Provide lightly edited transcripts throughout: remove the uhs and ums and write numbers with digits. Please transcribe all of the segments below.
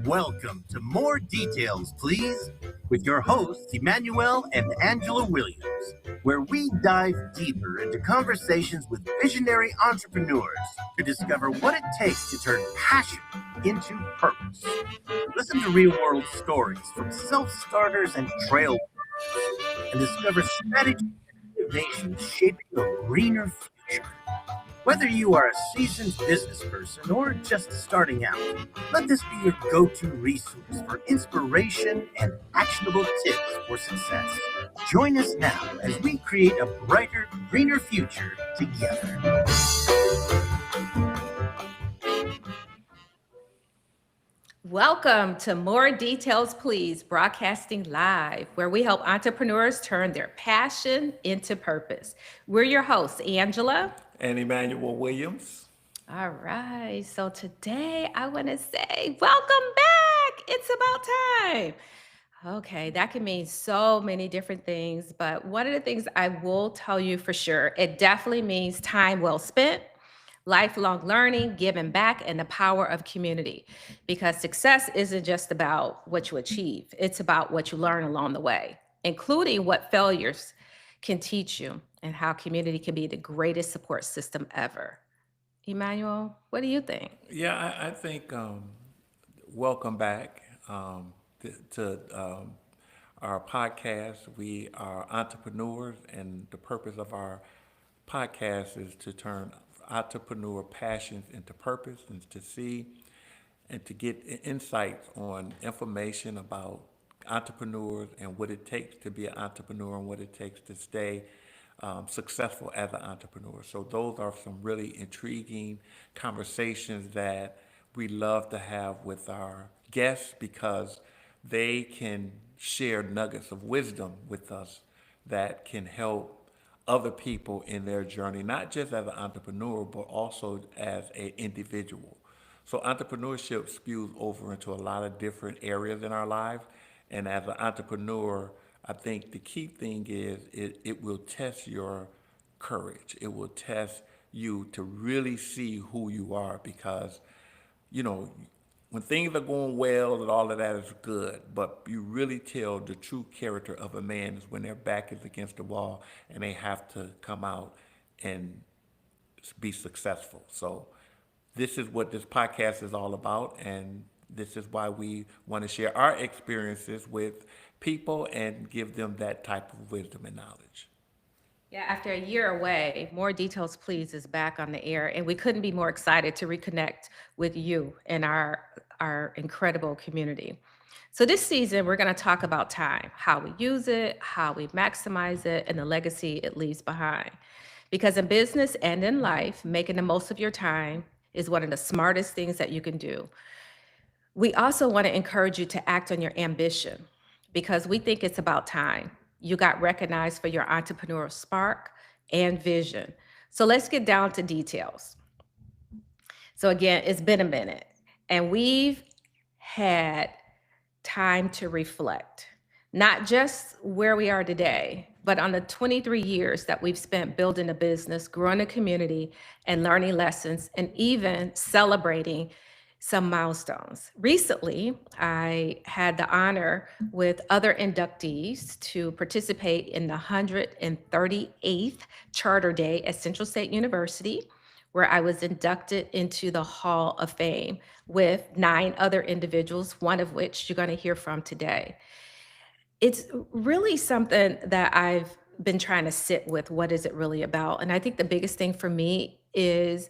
Welcome to More Details, Please, with your hosts, Emmanuel and Angela Williams, where we dive deeper into conversations with visionary entrepreneurs to discover what it takes to turn passion into purpose. Listen to real-world stories from self-starters and trailblazers and discover strategies and innovations shaping a greener future. Whether you are a seasoned business person or just starting out, let this be your go-to resource for inspiration and actionable tips for success. Join us now as we create a brighter, greener future together. Welcome to More Details, Please, broadcasting live, where we help entrepreneurs turn their passion into purpose. We're your hosts, Angela and Emmanuel Williams. All right. So today I want to say, welcome back. It's about time. Okay, that can mean so many different things, but one of the things I will tell you for sure, it definitely means time well spent, lifelong learning, giving back, and the power of community. Because success isn't just about what you achieve, it's about what you learn along the way, including what failures can teach you and how community can be the greatest support system ever. Emmanuel, what do you think? Yeah, I think welcome back to our podcast. We are entrepreneurs, and the purpose of our podcast is to turn entrepreneur passions into purpose and to see and to get insights on information about entrepreneurs and what it takes to be an entrepreneur and what it takes to stay successful as an entrepreneur. So those are some really intriguing conversations that we love to have with our guests because they can share nuggets of wisdom with us that can help other people in their journey, not just as an entrepreneur, but also as an individual. So entrepreneurship spews over into a lot of different areas in our lives. And as an entrepreneur, I think the key thing is it will test your courage. It will test you to really see who you are because, you know, when things are going well and all of that is good, but you really tell the true character of a man is when their back is against the wall and they have to come out and be successful. So this is what this podcast is all about, and this is why we want to share our experiences with people and give them that type of wisdom and knowledge. Yeah, after a year away, More Details Please is back on the air, and we couldn't be more excited to reconnect with you and our incredible community. So this season, we're going to talk about time, how we use it, how we maximize it, and the legacy it leaves behind. Because in business and in life, making the most of your time is one of the smartest things that you can do. We also want to encourage you to act on your ambition because we think it's about time. You got recognized for your entrepreneurial spark and vision. So let's get down to details. So again, it's been a minute and we've had time to reflect, not just where we are today, but on the 23 years that we've spent building a business, growing a community, and learning lessons, and even celebrating some milestones. Recently, I had the honor with other inductees to participate in the 138th Charter Day at Central State University, where I was inducted into the Hall of Fame with 9 other individuals, one of which you're going to hear from today. It's really something that I've been trying to sit with. What is it really about? And I think the biggest thing for me is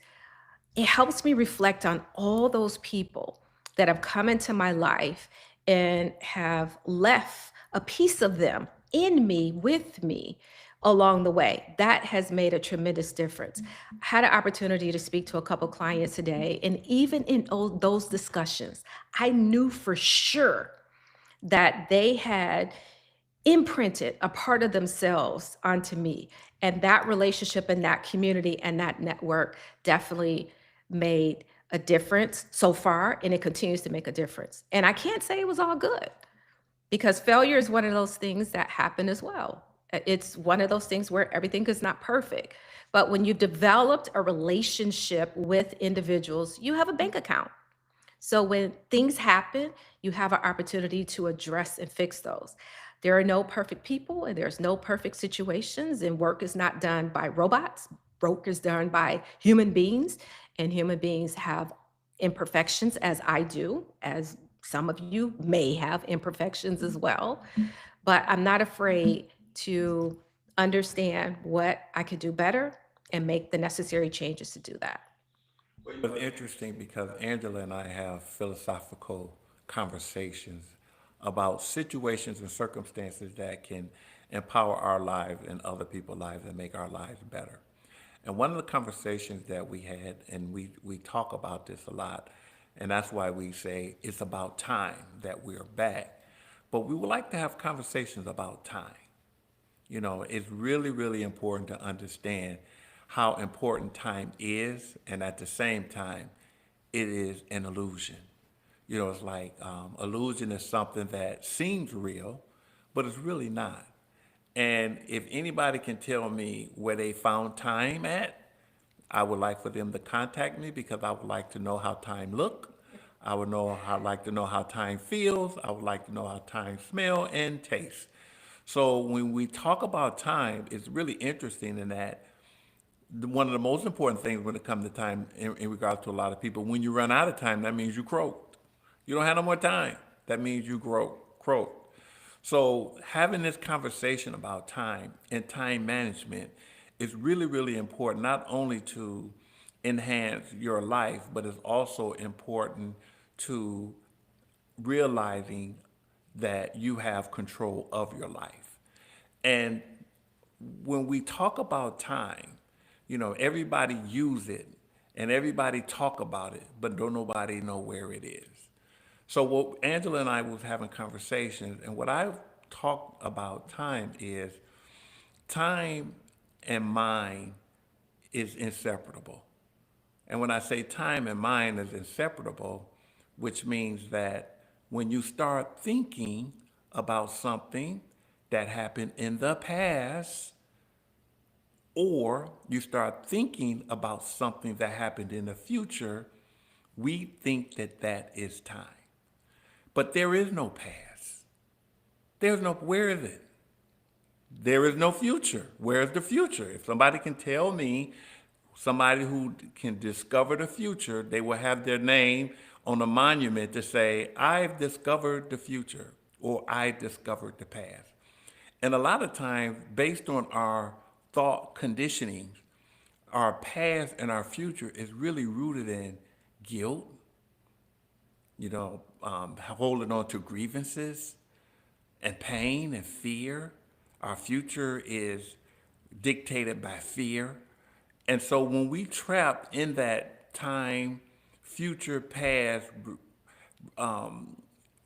it helps me reflect on all those people that have come into my life and have left a piece of them in me, with me along the way. That has made a tremendous difference. I had an opportunity to speak to a couple clients today, and even in all those discussions, I knew for sure that they had imprinted a part of themselves onto me. And that relationship and that community and that network definitely made a difference so far, and it continues to make a difference. And I can't say it was all good because failure is one of those things that happen as well. It's one of those things where everything is not perfect. But when you've developed a relationship with individuals, you have a bank account. So when things happen, you have an opportunity to address and fix those. There are no perfect people and there's no perfect situations, and work is not done by robots. Work is done by human beings, and human beings have imperfections, as I do, as some of you may have imperfections as well. But I'm not afraid to understand what I could do better and make the necessary changes to do that. It's interesting because Angela and I have philosophical conversations about situations and circumstances that can empower our lives and other people's lives and make our lives better. And one of the conversations that we had, and we talk about this a lot, and that's why we say it's about time that we're back. But we would like to have conversations about time. You know, it's really, really important to understand how important time is, and at the same time, it is an illusion. You know, it's like illusion is something that seems real, but it's really not. And if anybody can tell me where they found time at, I would like for them to contact me because I would like to know how time look. I would like to know how time feels. I would like to know how time smell and taste. So when we talk about time, it's really interesting in that one of the most important things when it comes to time in regards to a lot of people, when you run out of time, that means you croaked. You don't have no more time. That means you croaked. So having this conversation about time and time management is really, really important, not only to enhance your life, but it's also important to realizing that you have control of your life. And when we talk about time, you know, everybody use it and everybody talk about it, but don't nobody know where it is. So what Angela and I was having conversations, and what I talk about time is time and mind is inseparable. And when I say time and mind is inseparable, which means that when you start thinking about something that happened in the past, or you start thinking about something that happened in the future, we think that that is time. But there is no past. Where is it? There is no future. Where is the future? If somebody can tell me, somebody who can discover the future, they will have their name on a monument to say, I've discovered the future, or I discovered the past. And a lot of times, based on our thought conditioning, our past and our future is really rooted in guilt, you know, holding on to grievances and pain and fear. Our future is dictated by fear. And so when we trap in that time, future, past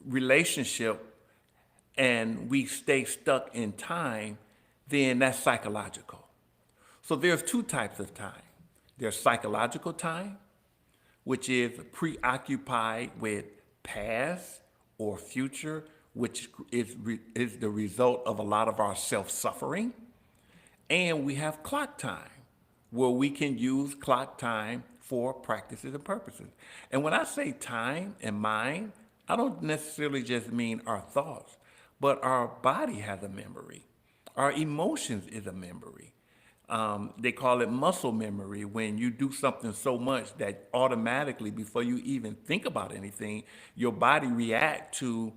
relationship, and we stay stuck in time, then that's psychological. So there's two types of time. There's psychological time, which is preoccupied with past or future, which is the result of a lot of our self-suffering. And we have clock time, where we can use clock time for practices and purposes. And when I say time and mind, I don't necessarily just mean our thoughts, but our body has a memory. Our emotions is a memory. They call it muscle memory when you do something so much that automatically, before you even think about anything, your body react to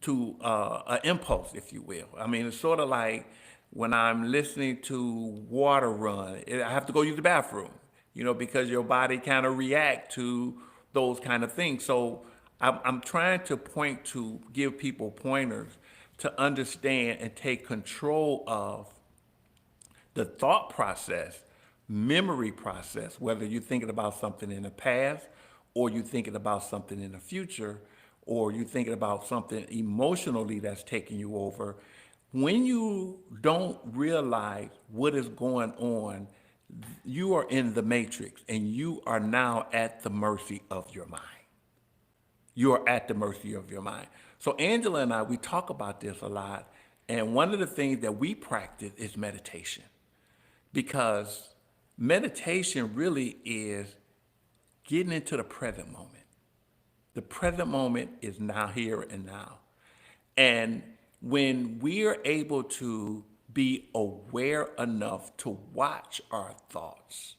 an impulse, if you will. I mean, it's sort of like when I'm listening to water run, I have to go use the bathroom, you know, because your body kind of react to those kind of things. So I'm trying to give people pointers to understand and take control of the thought process, memory process, whether you're thinking about something in the past or you're thinking about something in the future, or you're thinking about something emotionally that's taking you over. When you don't realize what is going on, you are in the matrix and you are now at the mercy of your mind. You are at the mercy of your mind. So Angela and I, we talk about this a lot. And one of the things that we practice is meditation, because meditation really is getting into the present moment. The present moment is now, here and now. And when we are able to be aware enough to watch our thoughts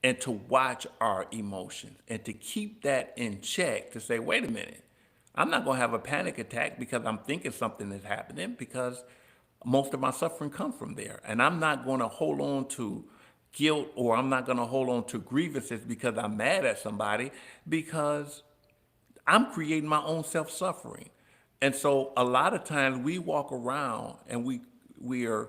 and to watch our emotions and to keep that in check, to say, wait a minute, I'm not going to have a panic attack because I'm thinking something is happening, because most of my suffering comes from there. And I'm not going to hold on to guilt, or I'm not going to hold on to grievances because I'm mad at somebody, because I'm creating my own self-suffering. And so a lot of times we walk around and we are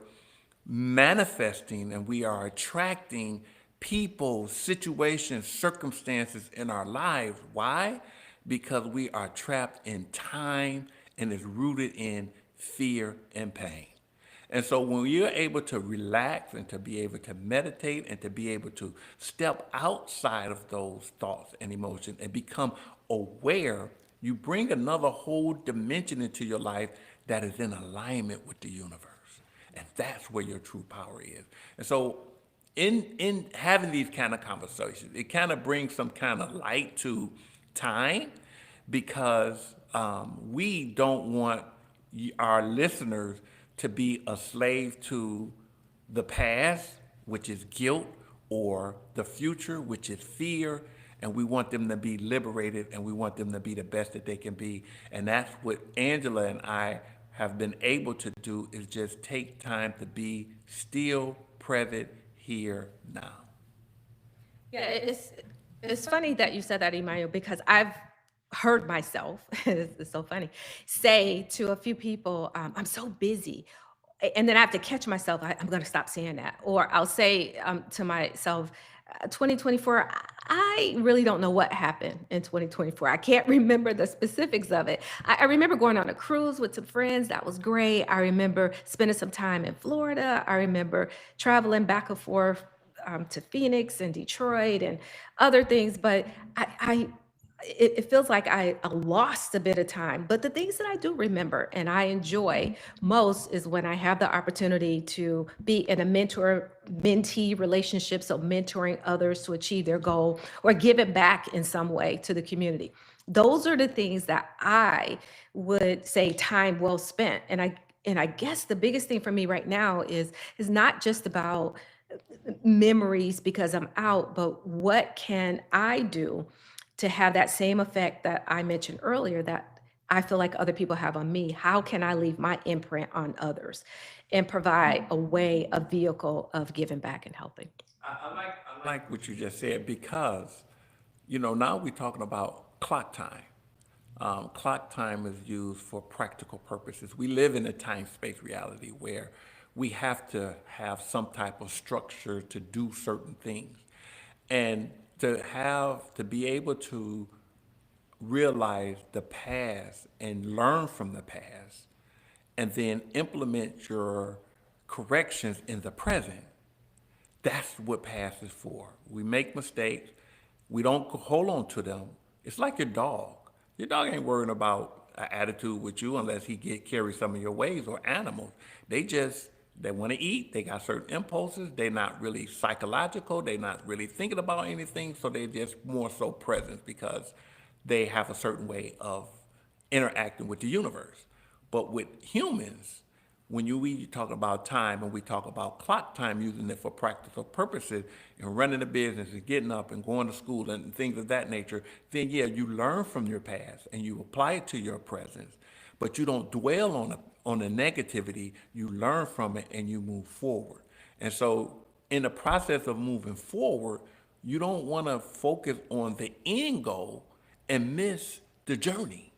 manifesting and we are attracting people, situations, circumstances in our lives. Why? Because we are trapped in time and is rooted in fear and pain. And so when you're able to relax and to be able to meditate and to be able to step outside of those thoughts and emotions and become aware, you bring another whole dimension into your life that is in alignment with the universe. And that's where your true power is. And so in having these kind of conversations, it kind of brings some kind of light to time, because we don't want our listeners to be a slave to the past, which is guilt, or the future, which is fear. And we want them to be liberated, and we want them to be the best that they can be. And that's what Angela and I have been able to do, is just take time to be still, present, here, now. Yeah, it's funny that you said that, Emmanuel, because I've heard myself, it's so funny, say to a few people, I'm so busy. And then I have to catch myself. I'm going to stop saying that. Or I'll say to myself, 2024, I really don't know what happened in 2024. I can't remember the specifics of it. I remember going on a cruise with some friends. That was great. I remember spending some time in Florida. I remember traveling back and forth to Phoenix and Detroit and other things. But it feels like I lost a bit of time. But the things that I do remember and I enjoy most is when I have the opportunity to be in a mentor-mentee relationship, so mentoring others to achieve their goal or giving back in some way to the community. Those are the things that I would say time well spent. And I guess the biggest thing for me right now is not just about memories because I'm out, but what can I do to have that same effect that I mentioned earlier that I feel like other people have on me? How can I leave my imprint on others and provide a way, a vehicle of giving back and helping? I like what you just said, because, now we're talking about clock time. Clock time is used for practical purposes. We live in a time-space reality where we have to have some type of structure to do certain things. And to be able to realize the past and learn from the past, and then implement your corrections in the present, that's what past is for. We make mistakes. We don't hold on to them. It's like your dog. Your dog ain't worrying about an attitude with you unless he carry some of your ways. Or animals. They want to eat. They got certain impulses. They're not really psychological. They're not really thinking about anything. So they're just more so present because they have a certain way of interacting with the universe. But with humans, when we talk about time and we talk about clock time, using it for practical purposes and running a business and getting up and going to school and things of that nature, then yeah, you learn from your past and you apply it to your present, but you don't dwell on the negativity. You learn from it and you move forward. And so in the process of moving forward, you don't want to focus on the end goal and miss the journey.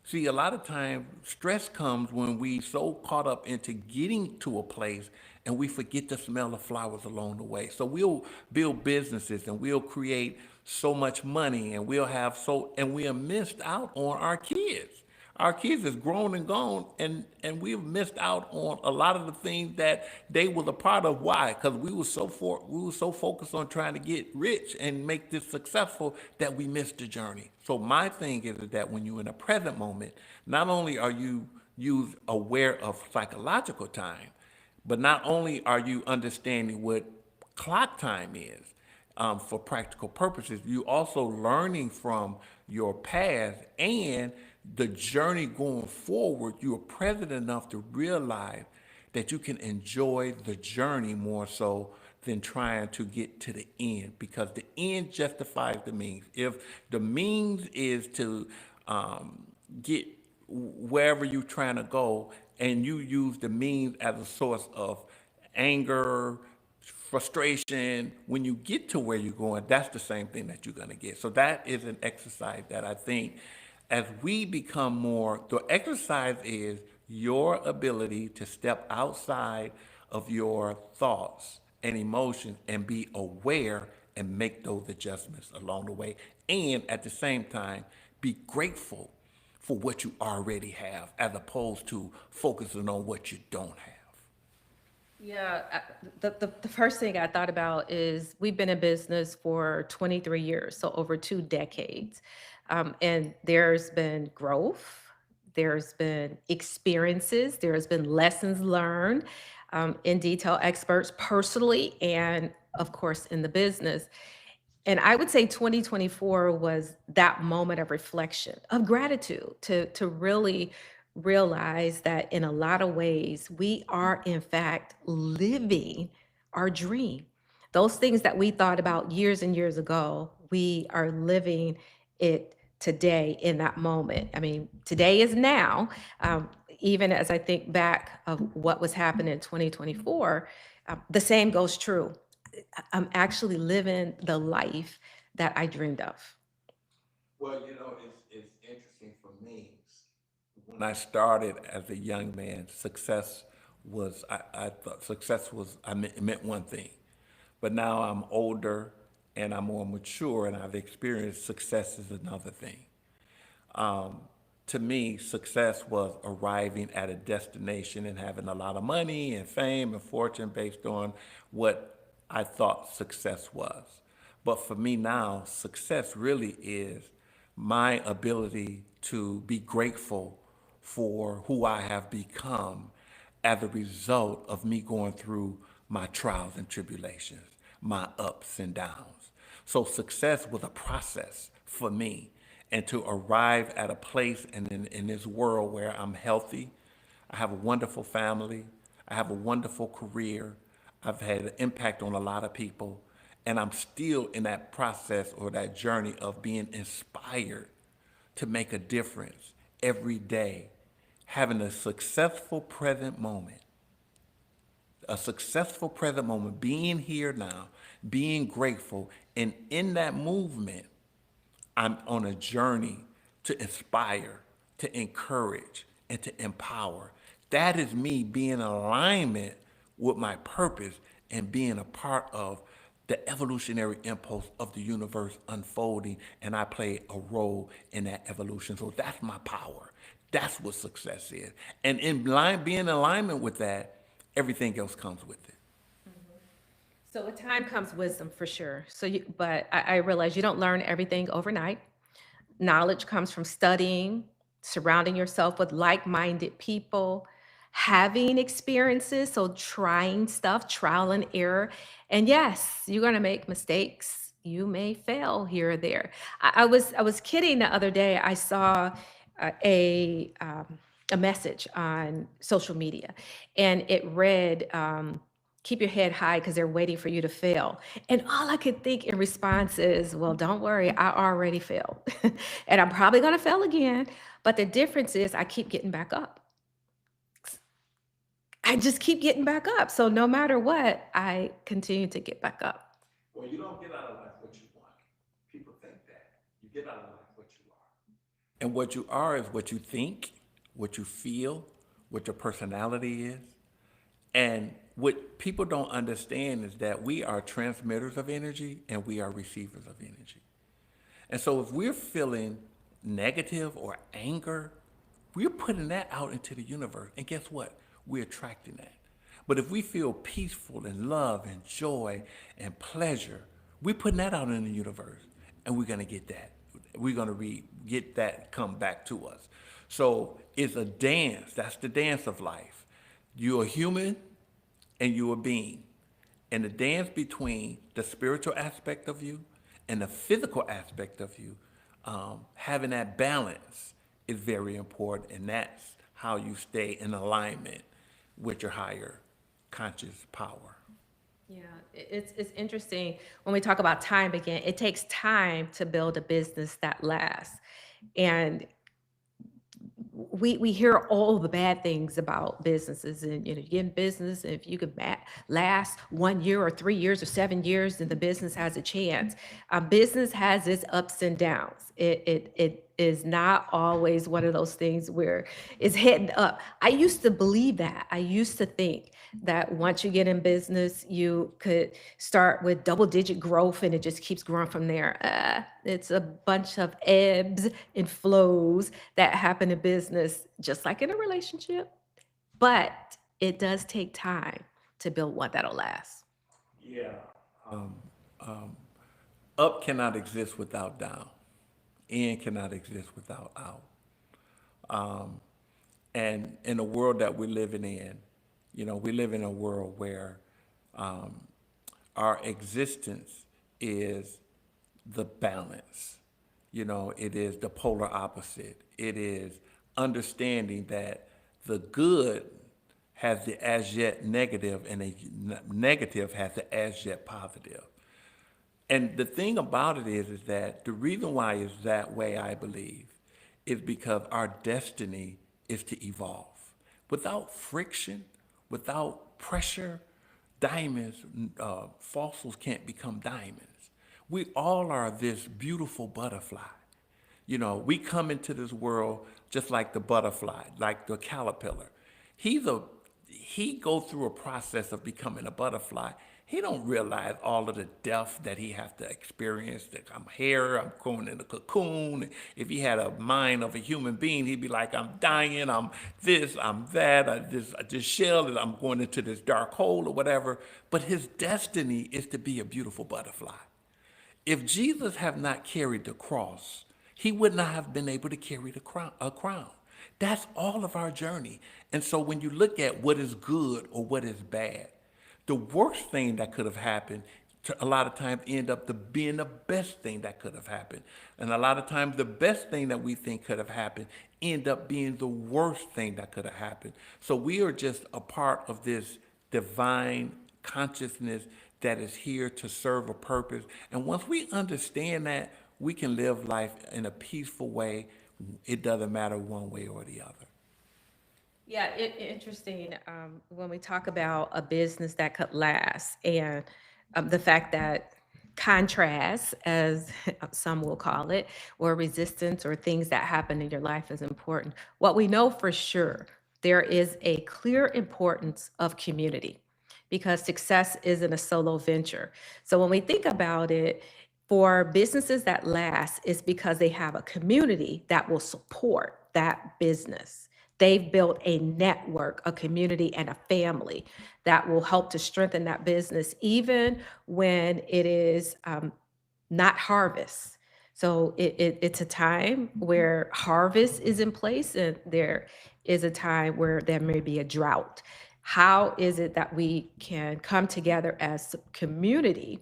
See, a lot of times stress comes when we so caught up into getting to a place and we forget to smell the flowers along the way. So we'll build businesses and we'll create so much money and we are missed out on our kids. Our kids is grown and gone, and we've missed out on a lot of the things that they were a part of. Why? Because we were so focused on trying to get rich and make this successful that we missed the journey. So my thing is that when you're in a present moment, not only are you aware of psychological time, but not only are you understanding what clock time is, for practical purposes. You also learning from your past and the journey going forward. You are present enough to realize that you can enjoy the journey more so than trying to get to the end, because the end justifies the means. If the means is to get wherever you're trying to go, and you use the means as a source of anger, frustration, when you get to where you're going, that's the same thing that you're going to get. So that is an exercise that I think as we become more, the exercise is your ability to step outside of your thoughts and emotions and be aware and make those adjustments along the way. And at the same time, be grateful for what you already have as opposed to focusing on what you don't have. Yeah, the first thing I thought about is we've been in business for 23 years, so over 2 decades. And there's been growth, there's been experiences, there's been lessons learned in Detail Experts personally, and of course in the business. And I would say 2024 was that moment of reflection, of gratitude, to really realize that in a lot of ways, we are in fact living our dream. Those things that we thought about years and years ago, we are living it today in that moment. I mean, today is now. Even as I think back of what was happening in 2024, the same goes true. I'm actually living the life that I dreamed of. Well, it's interesting for me. When I started as a young man, I thought success was, it meant one thing. But now I'm older and I'm more mature and I've experienced success is another thing. To me, success was arriving at a destination and having a lot of money and fame and fortune based on what I thought success was. But for me now, success really is my ability to be grateful for who I have become as a result of me going through my trials and tribulations, my ups and downs. So success was a process for me. And to arrive at a place in this world where I'm healthy, I have a wonderful family, I have a wonderful career, I've had an impact on a lot of people, and I'm still in that process or that journey of being inspired to make a difference every day, having a successful present moment, being here now, being grateful, and in that movement, I'm on a journey to inspire, to encourage, and to empower. That is me being in alignment with my purpose and being a part of the evolutionary impulse of the universe unfolding, and I play a role in that evolution. So that's my power. That's what success is. And being in alignment with that, everything else comes with it. So with time comes wisdom for sure. But I realize you don't learn everything overnight. Knowledge comes from studying, surrounding yourself with like-minded people, having experiences, so trying stuff, trial and error. And yes, you're gonna make mistakes. You may fail here or there. I was kidding the other day. I saw uh, a um, a message on social media, and it read, "Keep your head high because they're waiting for you to fail." And all I could think in response is, "Well, don't worry, I already failed, and I'm probably gonna fail again. But the difference is, I keep getting back up. I just keep getting back up. So no matter what, I continue to get back up." Well, you don't get out of life what you want. People think that. You get out of life what you are. And what you are is what you think, what you feel, what your personality is. And what people don't understand is that we are transmitters of energy and we are receivers of energy. And so if we're feeling negative or anger, we're putting that out into the universe. And guess what? We're attracting that. But if we feel peaceful and love and joy and pleasure, we're putting that out in the universe. And we're going to get that. We're going to get that come back to us. So it's a dance. That's the dance of life. You're a human and you're a being. And the dance between the spiritual aspect of you and the physical aspect of you, having that balance is very important. And that's how you stay in alignment with your higher conscious power. Yeah, it's interesting when we talk about time again. It takes time to build a business that lasts, and we hear all the bad things about businesses, and you get in business, and if you could last 1 year or 3 years or 7 years, then the business has a chance. Business has its ups and downs. It is not always one of those things where it's heading up. I used to believe that. I used to think that once you get in business, you could start with double-digit growth and it just keeps growing from there. It's a bunch of ebbs and flows that happen in business, just like in a relationship. But it does take time to build one that'll last. Yeah. Um, um, Up cannot exist without down. In cannot exist without out. And in the world that we're living in, we live in a world where our existence is the balance. It is the polar opposite. It is understanding that the good has the as yet negative and the negative has the as yet positive. And the thing about it is that the reason why it's that way, I believe, is because our destiny is to evolve. Without friction, without pressure, diamonds, fossils can't become diamonds. We all are this beautiful butterfly. We come into this world just like the butterfly, like the caterpillar. He goes through a process of becoming a butterfly. He don't realize all of the death that he has to experience. That I'm here, I'm going in a cocoon. If he had a mind of a human being, he'd be like, I'm dying, I'm this, I'm that, this shell, and I'm going into this dark hole or whatever. But his destiny is to be a beautiful butterfly. If Jesus had not carried the cross, he would not have been able to carry a crown. That's all of our journey. And so when you look at what is good or what is bad, the worst thing that could have happened a lot of times end up to being the best thing that could have happened. And a lot of times the best thing that we think could have happened end up being the worst thing that could have happened. So we are just a part of this divine consciousness that is here to serve a purpose. And once we understand that, we can live life in a peaceful way. It doesn't matter one way or the other. Yeah, interesting. When we talk about a business that could last, and the fact that contrast, as some will call it, or resistance, or things that happen in your life is important. What we know for sure, there is a clear importance of community, because success isn't a solo venture. So when we think about it, for businesses that last, it's because they have a community that will support that business. They've built a network, a community, and a family that will help to strengthen that business, even when it is not harvest. So it's a time where harvest is in place, and there is a time where there may be a drought. How is it that we can come together as a community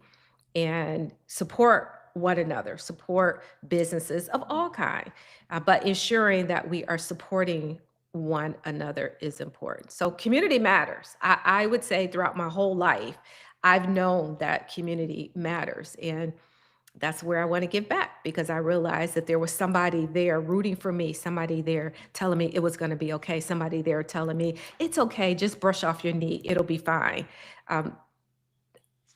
and support one another, support businesses of all kind, but ensuring that we are supporting one another is important. So community matters. I would say throughout my whole life, I've known that community matters. And that's where I want to give back, because I realized that there was somebody there rooting for me, somebody there telling me it was going to be okay, somebody there telling me it's okay, just brush off your knee, it'll be fine. Um,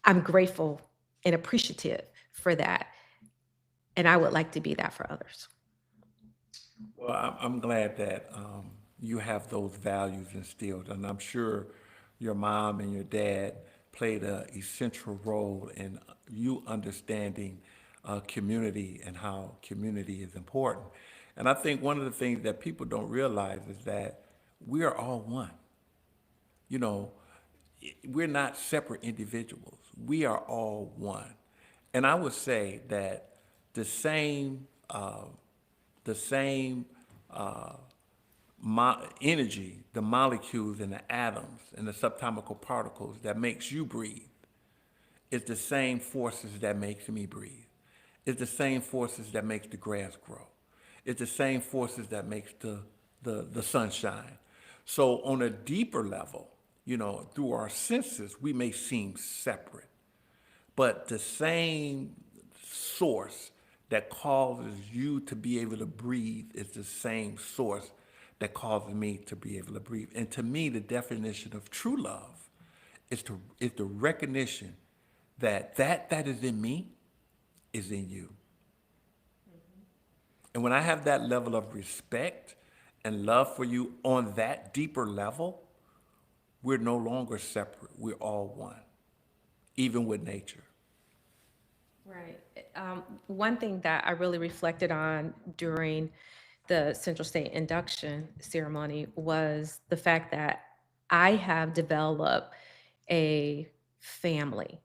I'm grateful and appreciative for that. And I would like to be that for others. Well, I'm glad that you have those values instilled, and I'm sure your mom and your dad played an essential role in you understanding community and how community is important. And I think one of the things that people don't realize is that we are all one. You know, we're not separate individuals. We are all one. And I would say that the same, the same energy, the molecules and the atoms and the subatomic particles that makes you breathe It's the same forces that makes me breathe. It's the same forces that makes the grass grow. It's the same forces that makes the sunshine. So on a deeper level, through our senses, we may seem separate, but the same source that causes you to be able to breathe is the same source that causes me to be able to breathe. And to me, the definition of true love is the recognition that is in me is in you. And when I have that level of respect and love for you on that deeper level, we're no longer separate. We're all one, even with nature. Right. One thing that I really reflected on during the Central State induction ceremony was the fact that I have developed a family.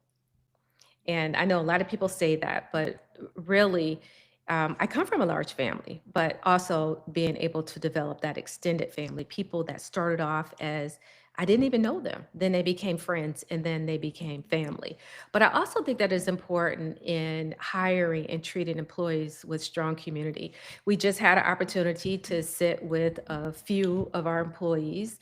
And I know a lot of people say that, but really, I come from a large family, but also being able to develop that extended family, people that started off as I didn't even know them. Then they became friends and then they became family. But I also think that is important in hiring and treating employees with strong community. We just had an opportunity to sit with a few of our employees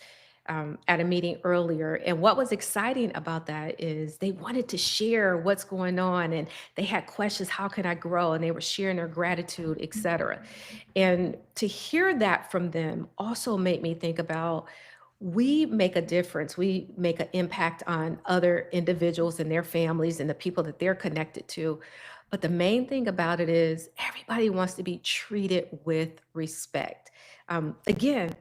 at a meeting earlier. And what was exciting about that is they wanted to share what's going on and they had questions, how can I grow? And they were sharing their gratitude, et cetera. And to hear that from them also made me think about we make a difference. We make an impact on other individuals and their families and the people that they're connected to. But the main thing about it is everybody wants to be treated with respect. Again,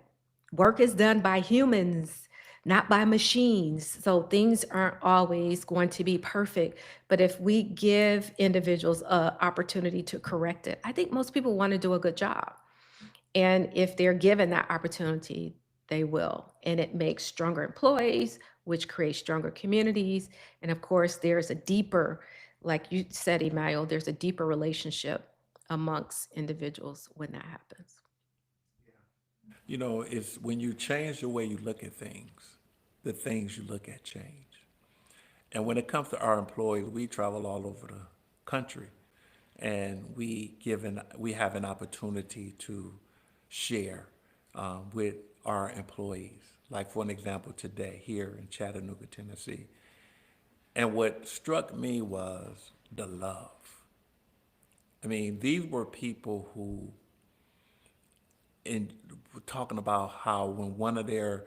work is done by humans, not by machines. So things aren't always going to be perfect. But if we give individuals an opportunity to correct it, I think most people want to do a good job. And if they're given that opportunity, they will. And it makes stronger employees, which creates stronger communities. And of course, there's a deeper, like you said, Emmanuel, there's a deeper relationship amongst individuals when that happens. It's when you change the way you look at things, the things you look at change. And when it comes to our employees, we travel all over the country, and we have an opportunity to share with our employees. Like for an example, today here in Chattanooga, Tennessee. And what struck me was the love. I mean, these were people who were talking about how when one of their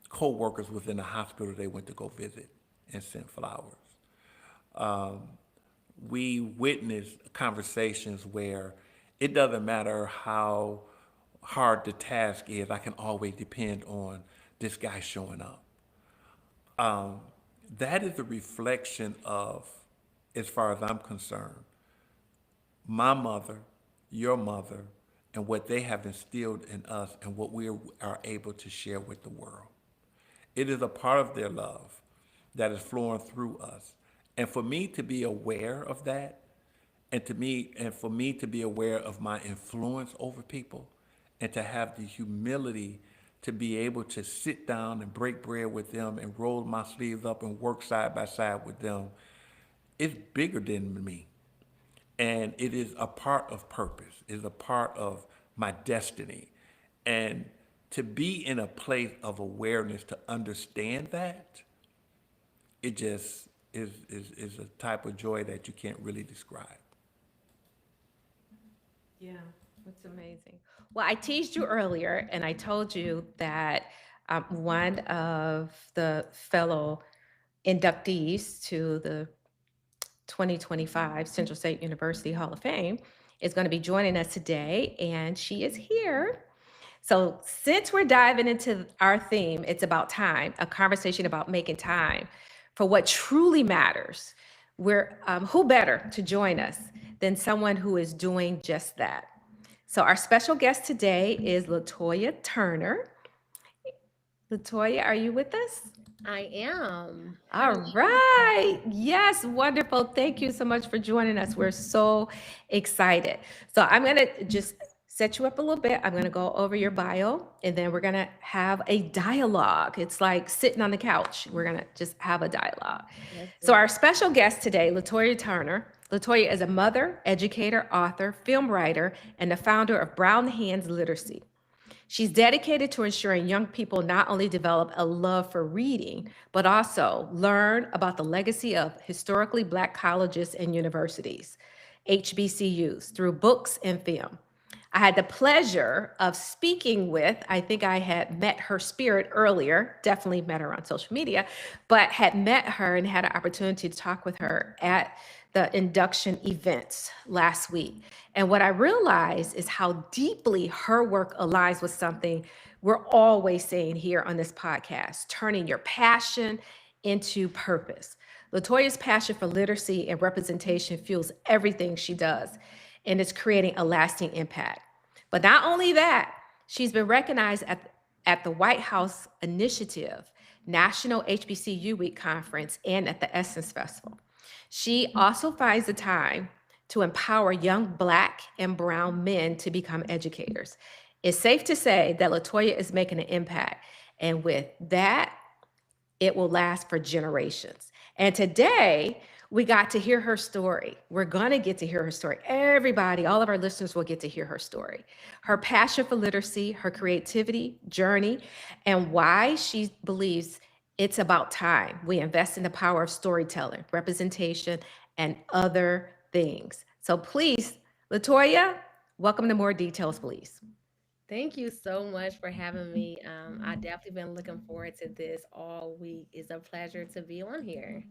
co-workers was in the hospital, they went to go visit and sent flowers. We witnessed conversations where it doesn't matter how hard the task is, I can always depend on this guy showing up. That is a reflection of, as far as I'm concerned, my mother, your mother, and what they have instilled in us and what we are able to share with the world. It is a part of their love that is flowing through us. And for me to be aware of that, and for me to be aware of my influence over people, and to have the humility to be able to sit down and break bread with them and roll my sleeves up and work side by side with them, it's bigger than me. And it is a part of purpose, it is a part of my destiny. And to be in a place of awareness to understand that, it just is a type of joy that you can't really describe. Yeah, that's amazing. Well, I teased you earlier and I told you that one of the fellow inductees to the 2025 Central State University Hall of Fame is going to be joining us today, and she is here. So since we're diving into our theme, it's about time, a conversation about making time for what truly matters. Who better to join us than someone who is doing just that? So our special guest today is Latoya Turner. Latoya, are you with us? I am. All right. Yes, wonderful. Thank you so much for joining us. We're so excited. So I'm going to just set you up a little bit. I'm going to go over your bio and then we're going to have a dialogue. It's like sitting on the couch. We're going to just have a dialogue. Let's So, do our it. special guest today, Latoya Turner. Latoya is a mother, educator, author, film writer, and the founder of Brown Hands Literacy. She's dedicated to ensuring young people not only develop a love for reading, but also learn about the legacy of historically Black colleges and universities, HBCUs, through books and film. I had the pleasure of speaking with, I think I had met her spirit earlier, definitely met her on social media, but had met her and had an opportunity to talk with her at the induction events last week. And what I realized is how deeply her work aligns with something we're always saying here on this podcast, turning your passion into purpose. Latoya's passion for literacy and representation fuels everything she does, and it's creating a lasting impact. But not only that, she's been recognized at the White House Initiative, National HBCU Week Conference, and at the Essence Festival. She also finds the time to empower young Black and Brown men to become educators. It's safe to say that Latoya is making an impact. And with that, it will last for generations. And today, we got to hear her story. We're going to get to hear her story. Everybody, all of our listeners will get to hear her story. Her passion for literacy, her creativity, journey, and why she believes it's about time we invest in the power of storytelling, representation, and other things. So please, Latoya, welcome to More Details, please. Thank you so much for having me. I definitely been looking forward to this all week. It's a pleasure to be on here.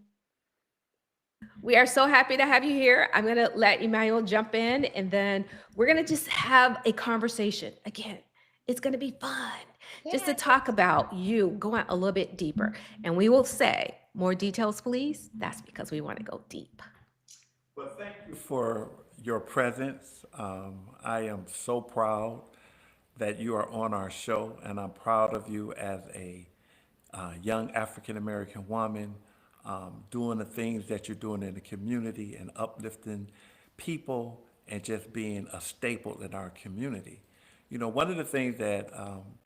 We are so happy to have you here. I'm going to let Emmanuel jump in and then we're going to just have a conversation. Again, it's going to be fun just to Yeah. talk about you going a little bit deeper. And we will say, more details, please. That's because we want to go deep. Well, thank you for your presence. I am so proud that you are on our show, and I'm proud of you as a young African American woman doing the things that you're doing in the community and uplifting people and just being a staple in our community. You know, one of the things that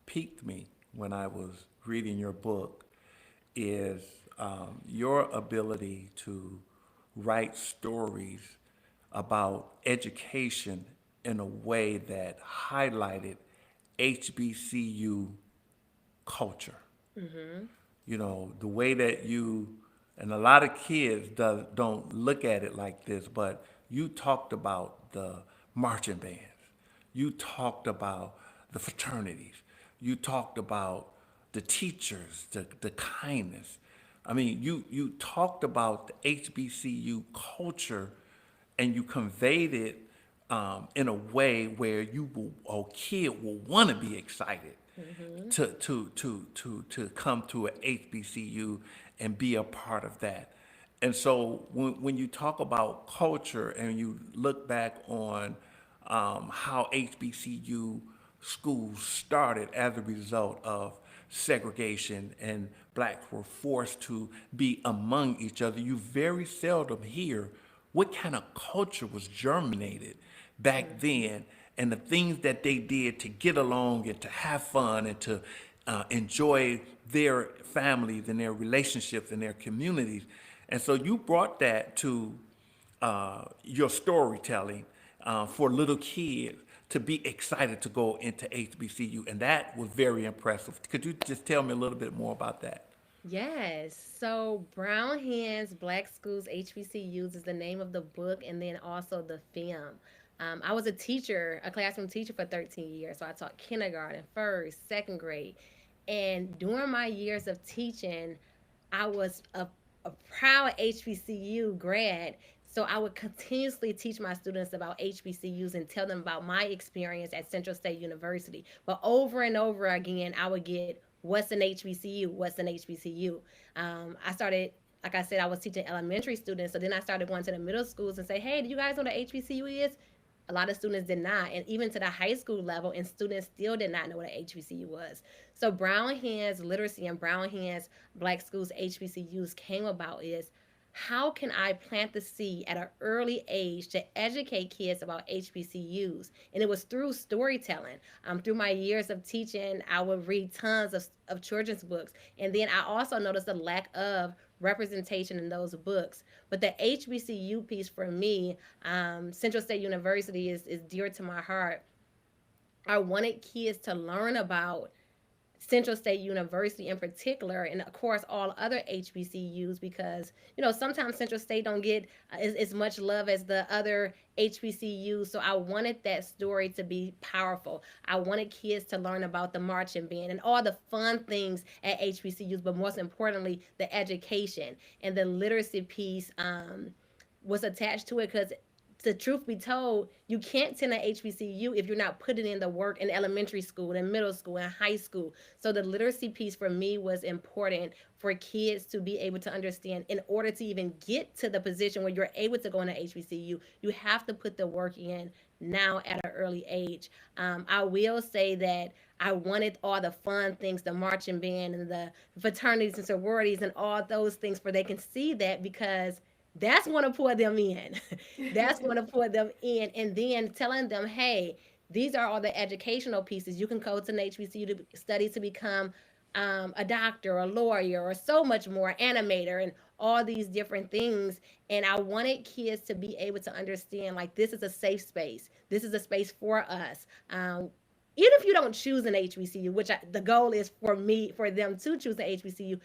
piqued me when I was reading your book is your ability to write stories about education in a way that highlighted HBCU culture. You know, the way that you, and a lot of kids don't look at it like this, but you talked about the marching bands. You talked about the fraternities. You talked about the teachers, the kindness. I mean, you talked about the HBCU culture and you conveyed it in a way where a kid will want to be excited to come to an HBCU and be a part of that. And so when you talk about culture and you look back on how HBCU schools started as a result of segregation and blacks were forced to be among each other, you very seldom hear what kind of culture was germinated back then and the things that they did to get along and to have fun and to enjoy their families and their relationships and their communities. And so you brought that to your storytelling for little kids to be excited to go into HBCU. And that was very impressive. Could you just tell me a little bit more about that? Yes. So Brown Hands Black Schools HBCUs is the name of the book and then also the film. I was a teacher, a classroom teacher for 13 years. So I taught kindergarten, first, second grade. And during my years of teaching, I was a proud HBCU grad. So I would continuously teach my students about HBCUs and tell them about my experience at Central State University. But over and over again, I would get, what's an HBCU? What's an HBCU? I started, like I said, I was teaching elementary students. So then I started going to the middle schools and say, hey, do you guys know what HBCU is? A lot of students did not, and even to the high school level, and students still did not know what an HBCU was. So Brown Hands Literacy and Brown Hands Black Schools HBCUs came about is how can I plant the seed at an early age to educate kids about HBCUs? And it was through storytelling. Through my years of teaching, I would read tons of children's books. And then I also noticed a lack of representation in those books. But the HBCU piece for me, Central State University is dear to my heart. I wanted kids to learn about Central State University in particular, and of course all other HBCUs, because sometimes Central State don't get as much love as the other HBCUs. So I wanted that story to be powerful. I wanted kids to learn about the marching band and all the fun things at HBCUs, but most importantly, the education and the literacy piece was attached to it, because the truth be told, you can't attend an HBCU if you're not putting in the work in elementary school and middle school and high school. So the literacy piece for me was important for kids to be able to understand. In order to even get to the position where you're able to go into HBCU, you have to put the work in now at an early age. I will say that I wanted all the fun things, the marching band and the fraternities and sororities and all those things, where they can see that, because that's going to pull them in. That's going to pull them in. And then telling them, hey, these are all the educational pieces. You can go to an HBCU to study to become a doctor, a lawyer, or so much more, animator, and all these different things. And I wanted kids to be able to understand, like, this is a safe space. This is a space for us. Even if you don't choose an HBCU, which the goal is for me, for them to choose an HBCU,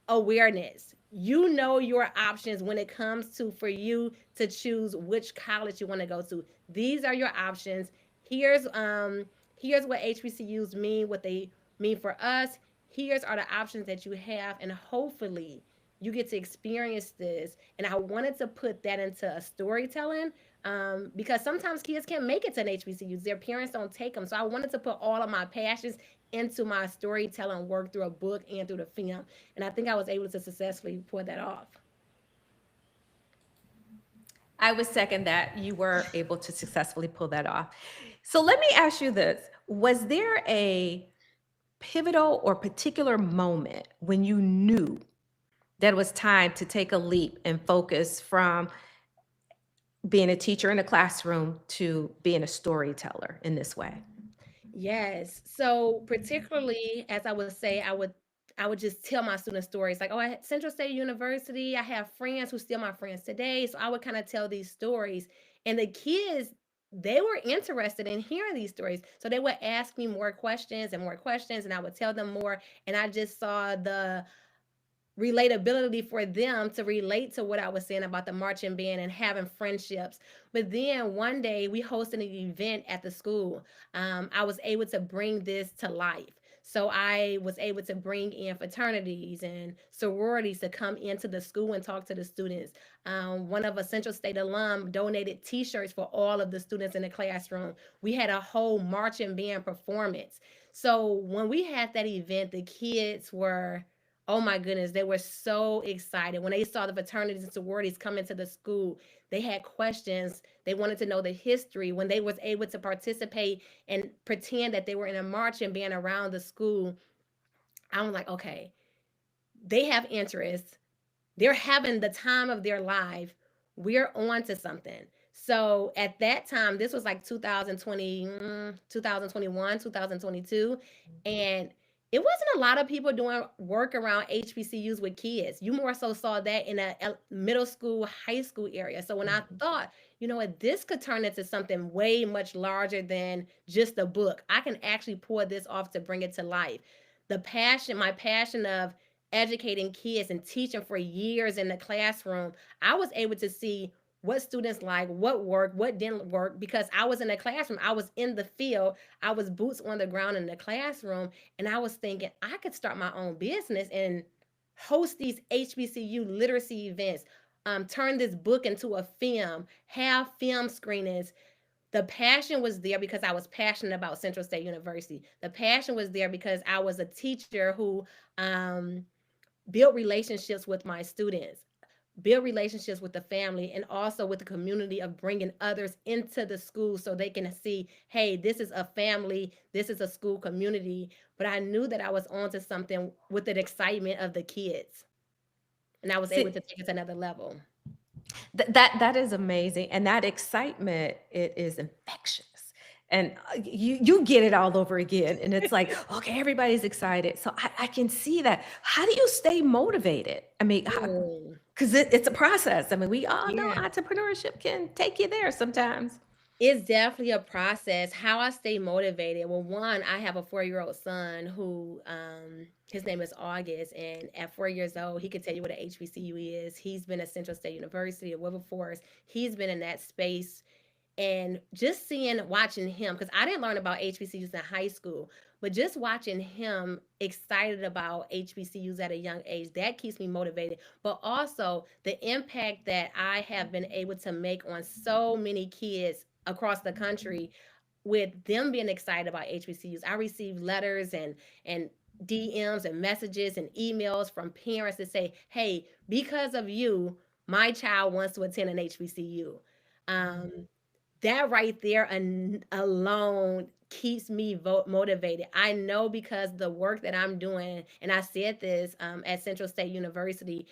awareness. You know your options when it comes to, for you to choose which college you want to go to. These are your options. Here's what HBCUs mean, what they mean for us. Here's are the options that you have, and hopefully you get to experience this. And I wanted to put that into a storytelling, because sometimes kids can't make it to an HBCUs. Their parents don't take them. So I wanted to put all of my passions into my storytelling work through a book and through the film. And I think I was able to successfully pull that off. I would second that you were able to successfully pull that off. So let me ask you this. Was there a pivotal or particular moment when you knew that it was time to take a leap and focus from being a teacher in a classroom to being a storyteller in this way? Yes. So particularly, as I would say, I would just tell my students stories like, oh, at Central State University, I have friends who still my friends today. So I would kind of tell these stories, and the kids, they were interested in hearing these stories. So they would ask me more questions, and I would tell them more. And I just saw the relatability for them to relate to what I was saying about the marching band and having friendships. But then one day we hosted an event at the school. I was able to bring this to life. So I was able to bring in fraternities and sororities to come into the school and talk to the students. One of a Central State alum donated T-shirts for all of the students in the classroom. We had a whole marching band performance. So when we had that event, the kids were, oh my goodness, they were so excited. When they saw the fraternities and sororities come into the school, they had questions. They wanted to know the history. When they was able to participate and pretend that they were in a marching band around the school, I'm like, okay, they have interest. They're having the time of their life. We're on to something. So at that time, this was like 2020, 2021, 2022. And it wasn't a lot of people doing work around HBCUs with kids. You more so saw that in a middle school, high school area. So when I thought, you know what, this could turn into something way much larger than just a book. I can actually pour this off to bring it to life. My passion of educating kids and teaching for years in the classroom, I was able to see what students like, what worked, what didn't work, because I was in the classroom, I was in the field, I was boots on the ground in the classroom, and I was thinking I could start my own business and host these HBCU literacy events, turn this book into a film, have film screenings. The passion was there because I was passionate about Central State University. The passion was there because I was a teacher who build relationships with my students, build relationships with the family, and also with the community of bringing others into the school so they can see, hey, this is a family, this is a school community. But I knew that I was onto something with the excitement of the kids. and I was able See, to take it to another level. that is amazing, and that excitement, it is infectious. And you get it all over again, and it's like, okay, everybody's excited. So I can see that. How do you stay motivated? I mean, Mm, because it's a process. I mean, we all know yeah. entrepreneurship can take you there sometimes. It's definitely a process. How I stay motivated. Well, one, I have a 4-year-old son who his name is August, and at 4 years old, he can tell you what an HBCU is. He's been at Central State University at Wilberforce. He's been in that space, and just watching him, because I didn't learn about HBCUs in high school, but just watching him excited about HBCUs at a young age, that keeps me motivated. But also the impact that I have been able to make on so many kids across the country with them being excited about HBCUs. I receive letters and DMs and messages and emails from parents that say, "Hey, because of you, my child wants to attend an HBCU." Um, that right there alone keeps me motivated. I know because the work that I'm doing, and I said this at Central State University,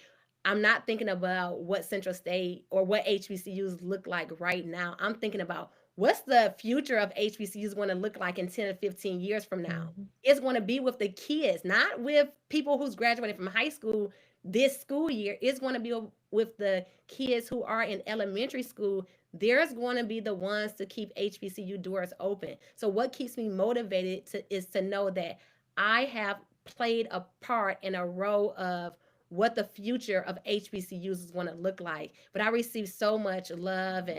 I'm not thinking about what Central State or what HBCUs look like right now. I'm thinking about what's the future of HBCUs going to look like in 10 or 15 years from now. Mhm. It's going to be with the kids, not with people who's graduating from high school this school year. It's going to be with the kids who are in elementary school. There's going to be the ones to keep HBCU doors open. So what keeps me motivated is to know that I have played a part in a role of what the future of HBCUs is going to look like. But I receive so much love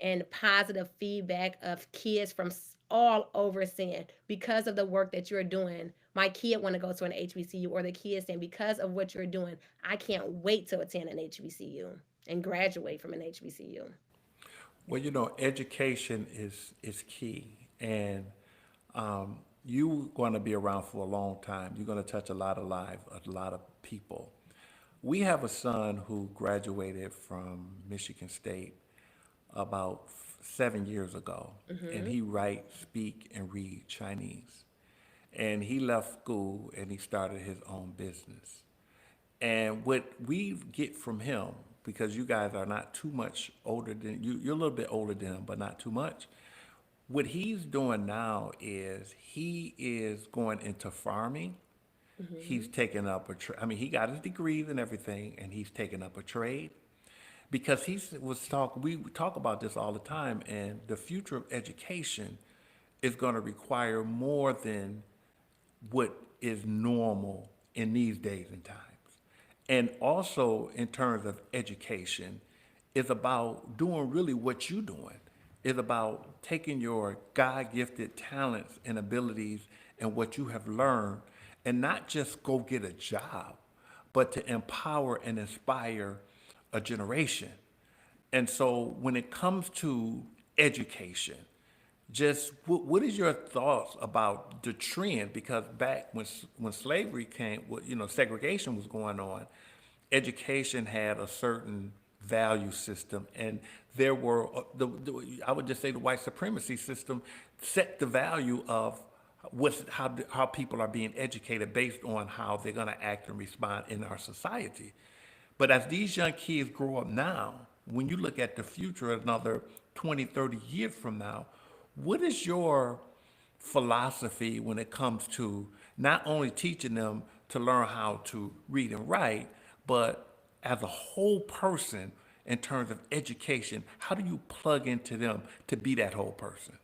and positive feedback of kids from all over saying, because of the work that you're doing, my kid want to go to an HBCU, or the kids saying, because of what you're doing, I can't wait to attend an HBCU and graduate from an HBCU. Well, education is key, and you're going to be around for a long time. You're going to touch a lot of lives, a lot of people. We have a son who graduated from Michigan State about 7 years ago, and Hmm. he write, speak, and read Chinese. And he left school and he started his own business. And what we get from him, because you guys are not too much older than you, you're a little bit older than him, but not too much. What he's doing now is he is going into farming. He's Hmm. taking up I mean, he got his degrees and everything, and he's taking up a trade because we talk about this all the time, and the future of education is going to require more than what is normal in these days and times. And also in terms of education, is about doing really what you're doing. It's about taking your God-gifted talents and abilities and what you have learned and not just go get a job, but to empower and inspire a generation. And so when it comes to education, just what is your thoughts about the trend? Because back when slavery came, segregation was going on, education had a certain value system, and there were I would just say the white supremacy system set the value of how people are being educated based on how they're going to act and respond in our society. But as these young kids grow up now, when you look at the future another 20, 30 years from now, what is your philosophy when it comes to not only teaching them to learn how to read and write, but as a whole person in terms of education, how do you plug into them to be that whole person?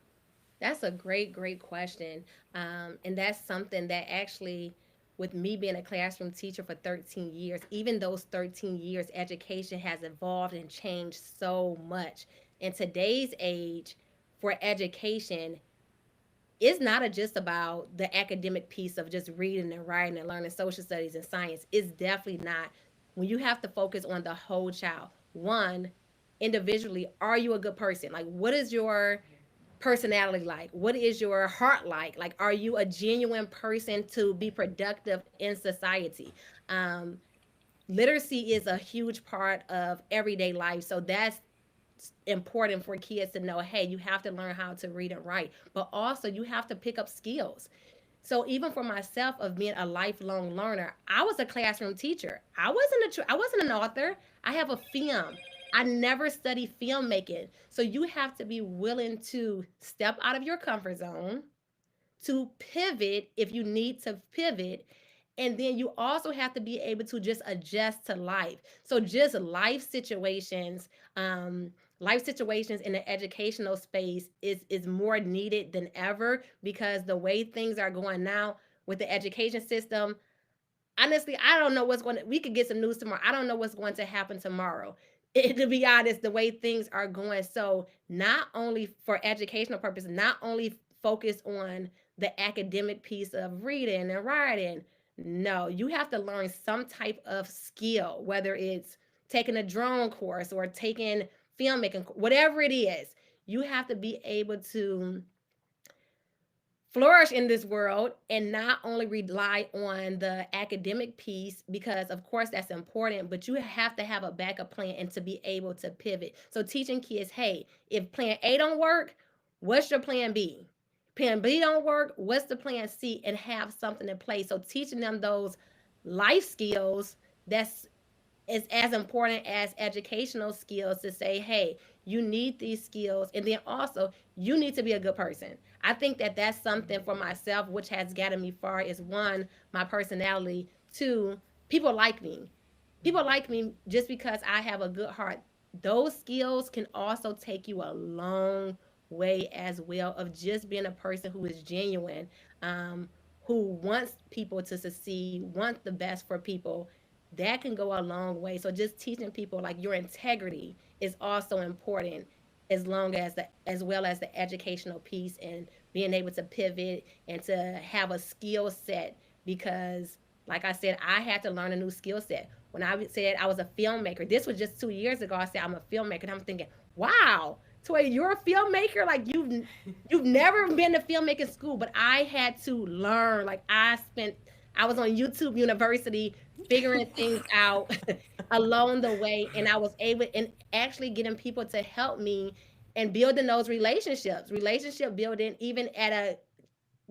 That's a great, great question. And that's something that actually, with me being a classroom teacher for 13 years, even those 13 years, education has evolved and changed so much. In today's age, for education, it's not just about the academic piece of just reading and writing and learning social studies and science. It's definitely not. When you have to focus on the whole child, one, individually, are you a good person? Like, what is your personality like? What is your heart like? Like, are you a genuine person to be productive in society? Um, Literacy is a huge part of everyday life. So that's important for kids to know, hey, you have to learn how to read and write, but also you have to pick up skills. So even for myself of being a lifelong learner, I was a classroom teacher. I wasn't an author. I have a film. I never studied filmmaking. So you have to be willing to step out of your comfort zone, to pivot if you need to pivot. And then you also have to be able to just adjust to life. So just life situations in the educational space is more needed than ever, because the way things are going now with the education system, honestly, I don't know what's going to, we could get some news tomorrow. I don't know what's going to happen tomorrow. To be honest, the way things are going. So not only for educational purposes, not only focus on the academic piece of reading and writing. No, you have to learn some type of skill, whether it's taking a drone course or taking filmmaking, whatever it is. You have to be able to flourish in this world and not only rely on the academic piece, because of course that's important, but you have to have a backup plan and to be able to pivot. So teaching kids, hey, if plan A don't work, what's your plan B? Plan B don't work, what's the plan C? And have something in place. So teaching them those life skills, that's is as important as educational skills, to say, hey, you need these skills. And then also, you need to be a good person. I think that that's something for myself, which has gotten me far, is one, my personality. Two, people like me. People like me just because I have a good heart. Those skills can also take you a long way as well, of just being a person who is genuine, who wants people to succeed, wants the best for people. That can go a long way. So just teaching people like your integrity is also important, as well as the educational piece, and being able to pivot and to have a skill set. Because like I said, I had to learn a new skill set. When I said I was a filmmaker, this was just 2 years ago. I said I'm a filmmaker, and I'm thinking, wow, Toy, you're a filmmaker. Like you've never been to filmmaking school, but I had to learn. Like I was on YouTube University figuring things out along the way, and I was able, and actually getting people to help me and building those relationships. Relationship building, even at a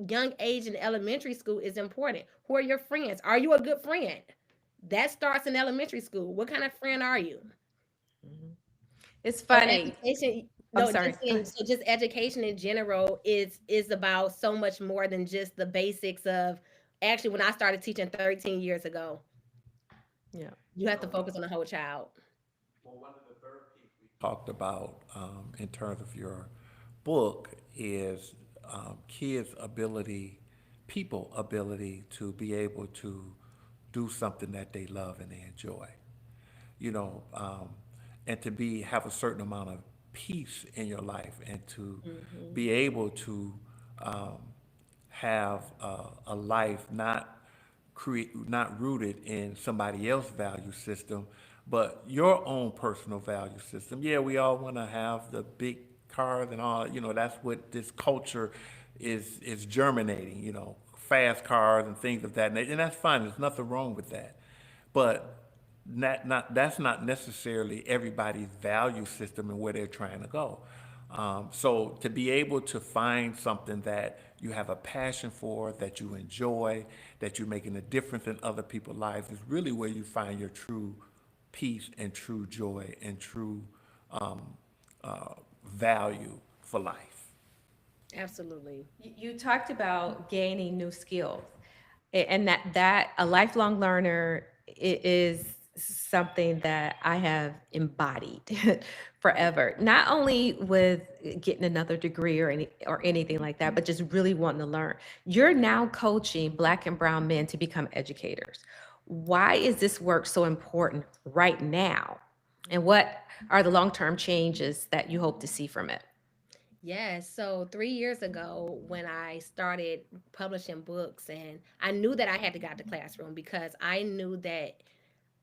young age in elementary school, is important. Who are your friends? Are you a good friend? That starts in elementary school. What kind of friend are you? Mhm. It's So funny. education, I'm no, sorry. Go ahead. so just education in general is about so much more than just the basics of. Actually, when I started teaching 13 years ago, Yeah. you have to focus on the whole child. Well, one of the third piece we talked about in terms of your book is kids' ability, people ability to be able to do something that they love and they enjoy, you know, and to be have a certain amount of peace in your life, and to Hmm. be able to um, have a life not rooted in somebody else's value system, but your own personal value system. Yeah, we all want to have the big cars and all. You know, that's what this culture is germinating. You know, fast cars and things of that nature, and that's fine. There's nothing wrong with that, but not that's not necessarily everybody's value system and where they're trying to go. So to be able to find something that you have a passion for, that you enjoy, that you're making a difference in other people's lives, is really where you find your true peace and true joy and true um, value for life. Absolutely. You talked about gaining new skills, and that a lifelong learner is something that I have embodied forever. Not only with getting another degree or anything like that, but just really wanting to learn. You're now coaching Black and Brown men to become educators. Why is this work so important right now? And what are the long-term changes that you hope to see from it? Yes. So 3 years ago, when I started publishing books, and I knew that I had to get out the classroom, because I knew that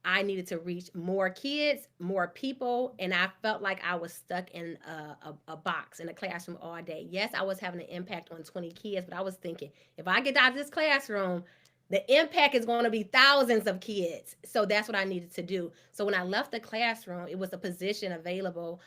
I needed to reach more kids, more people, and I felt like I was stuck in a box in a classroom all day. Yes, I was having an impact on 20 kids, but I was thinking, if I get out of this classroom, the impact is going to be thousands of kids. So that's what I needed to do. So when I left the classroom, it was a position available,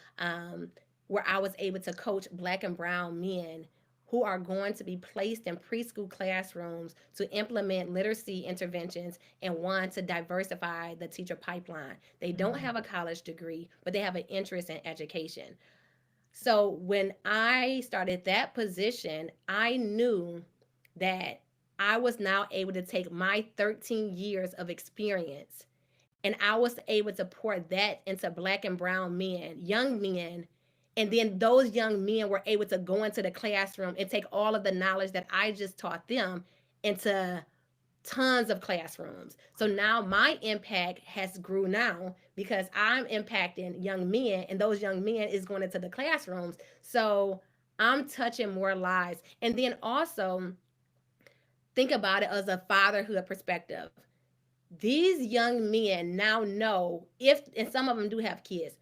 where I was able to coach Black and Brown men who are going to be placed in preschool classrooms to implement literacy interventions and want to diversify the teacher pipeline. They don't have a college degree, but they have an interest in education. So when I started that position, I knew that I was now able to take my 13 years of experience and I was able to pour that into Black and brown men, young men. And then those young men were able to go into the classroom and take all of the knowledge that I just taught them into tons of classrooms. So now my impact has grew now because I'm impacting young men and those young men is going into the classrooms. So I'm touching more lives. And then also think about it as a fatherhood perspective. These young men now know if, and some of them do have kids,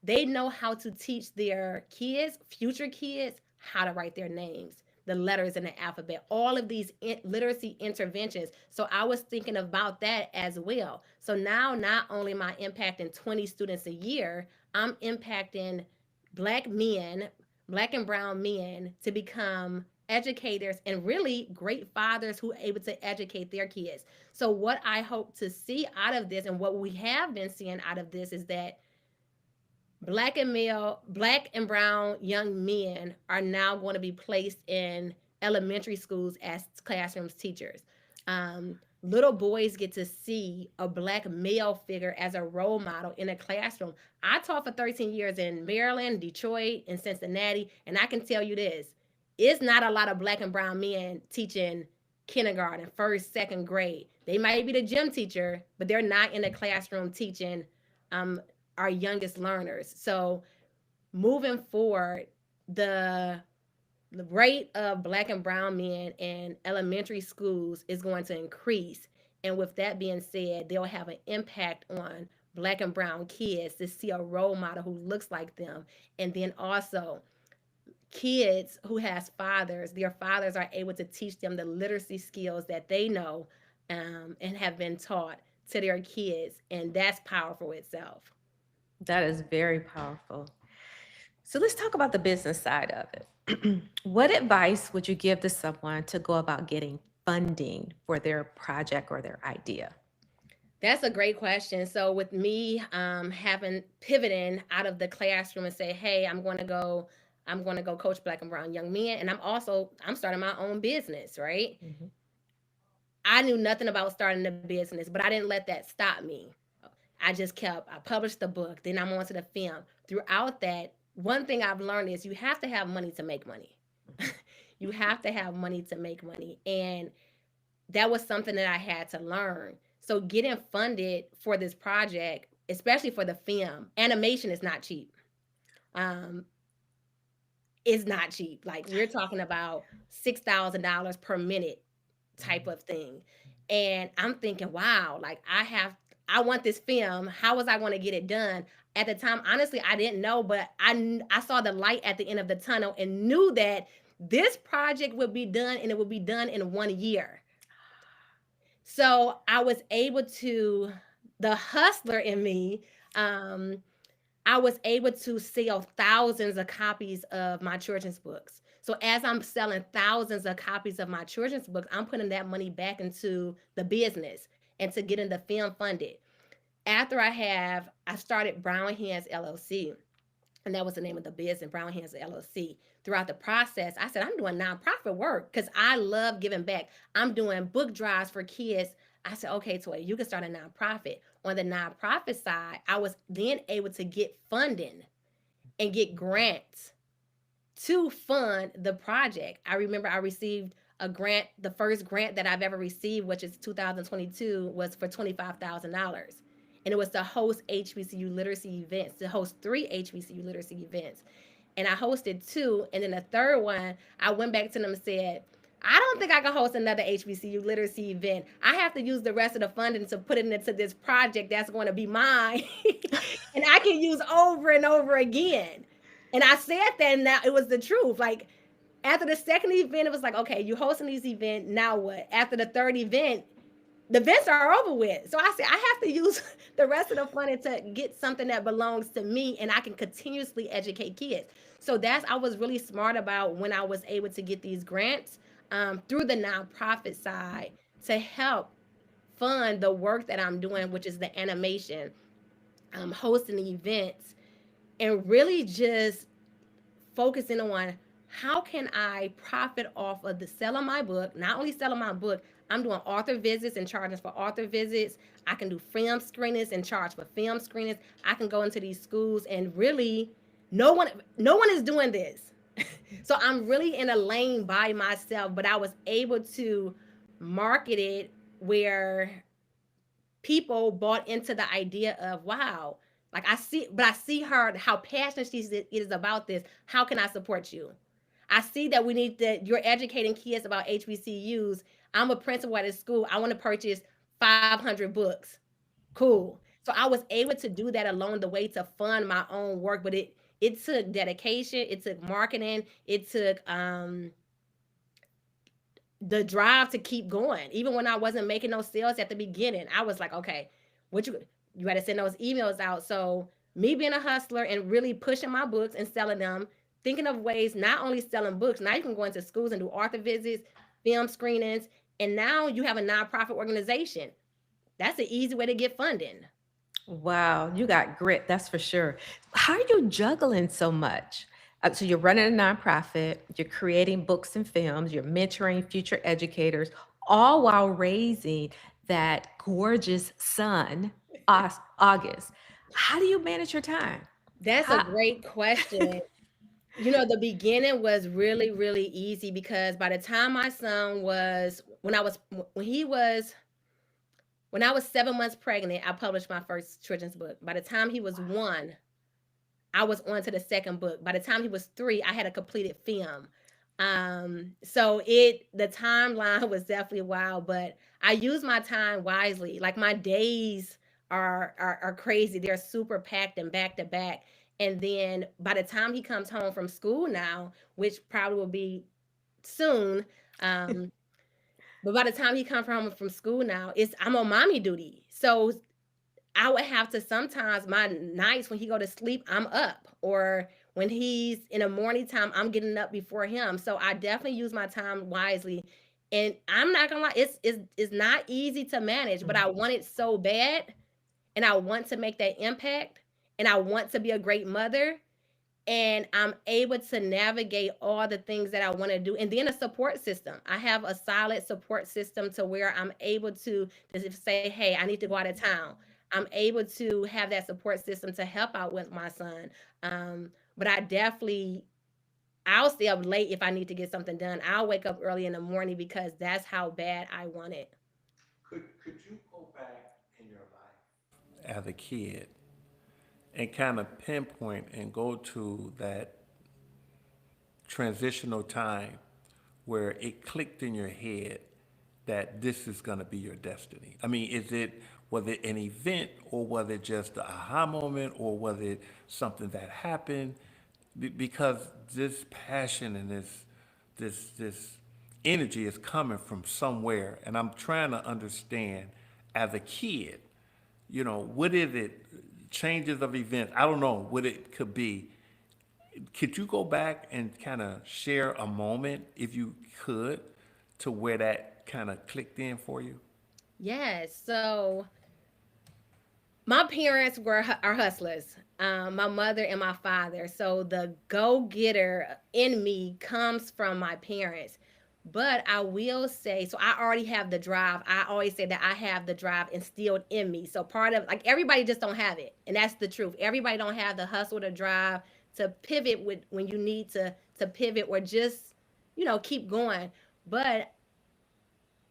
they know how to teach their kids, future kids, how to write their names, the letters in the alphabet, all of these literacy interventions. So I was thinking about that as well. So now not only am I impacting 20 students a year, I'm impacting Black men, Black and brown men to become educators and really great fathers who are able to educate their kids. So what I hope to see out of this and what we have been seeing out of this is that Black and brown young men are now going to be placed in elementary schools as classrooms teachers. Little boys get to see a Black male figure as a role model in a classroom. I taught for 13 years in Maryland, Detroit, and Cincinnati, and I can tell you this, it's not a lot of Black and brown men teaching kindergarten, first, second grade. They might be the gym teacher, but they're not in the classroom teaching our youngest learners. So moving forward, the rate of Black and brown men in elementary schools is going to increase. And with that being said, they'll have an impact on Black and brown kids to see a role model who looks like them. And then also kids who has fathers, their fathers are able to teach them the literacy skills that they know and have been taught to their kids. And that's powerful itself. That is very powerful. So let's talk about the business side of it. What advice would you give to someone to go about getting funding for their project or their idea? That's a great question. So with me having pivoting out of the classroom and say, hey, I'm going to go coach Black and brown young men. And I'm starting my own business, right? Mm-hmm. I knew nothing about starting a business, but I didn't let that stop me. I published the book, then I'm on to the film. Throughout that, one thing I've learned is you have to have money to make money. You have to have money to make money. And that was something that I had to learn. So getting funded for this project, especially for the film, animation is not cheap. It's not cheap. Like we're talking about $6,000 per minute type of thing. And I'm thinking, wow, like I want this film. How was I going to get it done? At the time, honestly, I didn't know, but I saw the light at the end of the tunnel and knew that this project would be done and it would be done in 1 year. So I was able to, the hustler in me, I was able to sell thousands of copies of my children's books. So as I'm selling thousands of copies of my children's books, I'm putting that money back into the business and to getting the film funded. After I started Brown Hands LLC, and that was the name of the business, Brown Hands LLC. Throughout the process, I said, I'm doing nonprofit work because I love giving back. I'm doing book drives for kids. I said, okay, Toya, you can start a nonprofit. On the nonprofit side, I was then able to get funding and get grants to fund the project. I remember I received a grant, the first grant that I've ever received, which is 2022, was for $25,000. And it was to host HBCU literacy events, to host 3 HBCU literacy events. And I hosted 2. And then the third one, I went back to them and said, I don't think I can host another HBCU literacy event. I have to use the rest of the funding to put it into this project that's going to be mine. And I can use over and over again. And I said that, and now it was the truth. Like, after the second event, it was like, okay, you're hosting these events, now what? After the third event, the events are over with. So I said, I have to use the rest of the funding to get something that belongs to me, and I can continuously educate kids. So I was really smart about when I was able to get these grants through the nonprofit side to help fund the work that I'm doing, which is the animation, hosting the events, and really just focusing on how can I profit off of the sale of my book. Not only selling my book, I'm doing author visits and charging for author visits. I can do film screenings and charge for film screenings. I can go into these schools and really no one is doing this. So I'm really in a lane by myself, but I was able to market it where people bought into the idea of, wow, like I see her, how passionate she is about this. How can I support you? I see that you're educating kids about HBCUs. I'm a principal at a school. I want to purchase 500 books. Cool. So I was able to do that along the way to fund my own work, but it took dedication, it took marketing, it took the drive to keep going. Even when I wasn't making those sales at the beginning, I was like, okay, what you got to send those emails out. So me being a hustler and really pushing my books and selling them, thinking of ways not only selling books, now you can go into schools and do author visits, film screenings, and now you have a nonprofit organization. That's an easy way to get funding. Wow, you got grit, that's for sure. How are you juggling so much? So you're running a nonprofit, you're creating books and films, you're mentoring future educators, all while raising that gorgeous son, August. How do you manage your time? That's a How? great question. The beginning was really, really easy because by the time my son was, when I was 7 months pregnant, I published my first children's book. By the time he was one, I was on to the second book. By the time he was three, I had a completed film. So the timeline was definitely wild, but I use my time wisely. Like my days are crazy. They're super packed and back to back. And then by the time he comes home from school now, which probably will be soon, um, but by the time he comes home from school now, I'm on mommy duty. So I would have to, sometimes my nights when he go to sleep, I'm up, or when he's in the morning time, I'm getting up before him. So I definitely use my time wisely. And I'm not gonna lie, it's not easy to manage, but I want it so bad, and I want to make that impact, and I want to be a great mother, and I'm able to navigate all the things that I want to do. And then a support system. I have a solid support system to where I'm able to say, hey, I need to go out of town. I'm able to have that support system to help out with my son. But I'll stay up late if I need to get something done. I'll wake up early in the morning because that's how bad I want it. Could you go back in your life as a kid and kind of pinpoint and go to that transitional time where it clicked in your head that this is going to be your destiny? I mean, was it an event, or was it just the aha moment, or was it something that happened? Because this passion and this energy is coming from somewhere, and I'm trying to understand as a kid, what is it? Changes of events. I don't know what it could be. Could you go back and kind of share a moment, if you could, to where that kind of clicked in for you? Yes. So my parents are hustlers. My mother and my father. So the go getter in me comes from my parents. But I will say, so I already have the drive. I always say that I have the drive instilled in me. So part of, like, everybody just don't have it, and that's the truth. Everybody don't have the hustle, to drive to pivot with when you need to pivot, or just keep going. But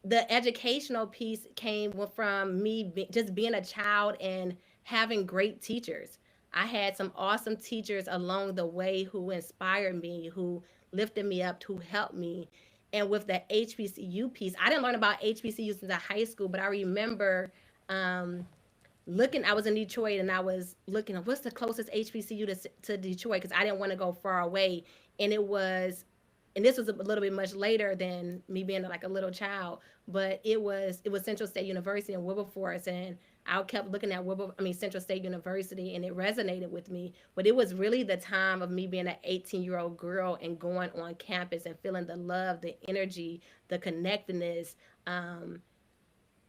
the educational piece came from me just being a child and having great teachers. I had some awesome teachers along the way who inspired me, who lifted me up, who helped me. And with the HBCU piece, I didn't learn about HBCUs since high school, but I remember um, I was in Detroit, and I was looking at what's the closest HBCU to Detroit, because I didn't want to go far away. And this was a little bit much later than me being like a little child, but it was Central State University in Wilberforce, and I kept looking at Central State University, and it resonated with me. But it was really the time of me being an 18-year-old girl and going on campus and feeling the love, the energy, the connectedness,